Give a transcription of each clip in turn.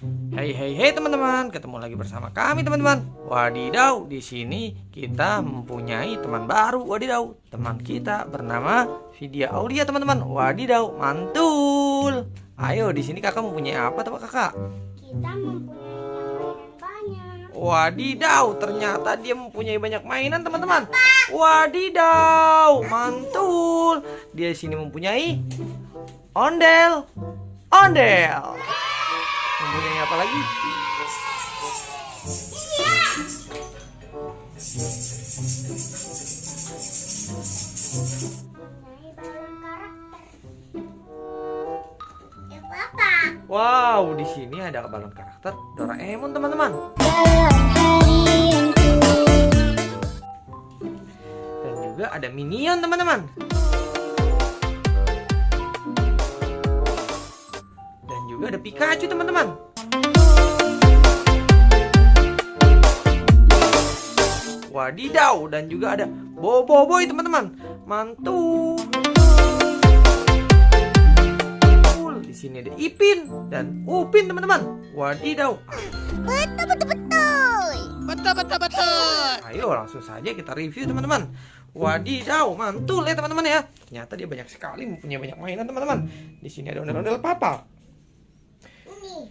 Hey teman-teman, ketemu lagi bersama kami teman-teman. Wadidaw, di sini kita mempunyai teman baru. Wadidaw, teman kita bernama Vidya Aulia teman-teman. Wadidaw, mantul. Ayo, di sini kakak mempunyai apa teman kakak? Kita mempunyai mainan banyak. Wadidaw, ternyata dia mempunyai banyak mainan teman-teman. Wadidaw, mantul. Dia di sini mempunyai ondel. Mempunyai apa lagi? Mempunyai balon karakter. Papa. Wow, di sini ada balon karakter Doraemon teman-teman. Dan juga ada Minion teman-teman. Dan juga ada Pikachu teman-teman. Wadidaw, dan juga ada Boboiboy teman-teman. Mantul. Di sini ada Ipin dan Upin teman-teman. Wadidaw. Betul. Ayo langsung saja kita review teman-teman. Wadidaw, mantul ya teman-teman ya. Ternyata dia banyak sekali mempunyai banyak mainan teman-teman. Di sini ada ondel-ondel papa. Ini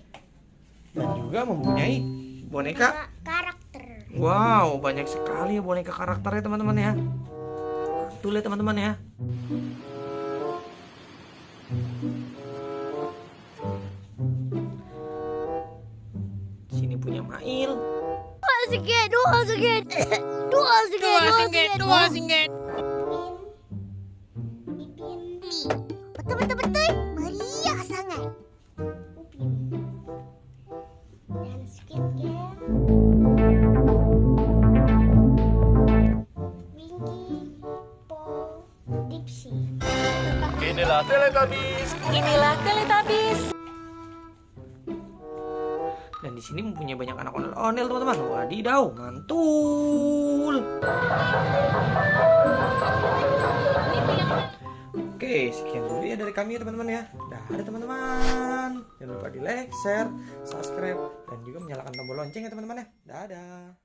Dan juga mempunyai boneka. karakter. Wow, banyak sekali ya boneka karakternya teman-teman ya. Mantul ya teman-teman ya. Sini punya Mail. Dua singgit. Ipin. Betul. Meriah sangat. Upin. Dan Squid Game. Winky. Po. Dipsy. Inilah Teletubbies. Dan di sini mempunyai banyak anak ondel-ondel teman-teman. Wadidaw, mantul. Oke, sekian dulu ya dari kami ya teman-teman ya. Dadah teman-teman. Jangan lupa di like, share, subscribe, dan juga menyalakan tombol lonceng ya teman-teman ya. Dadah.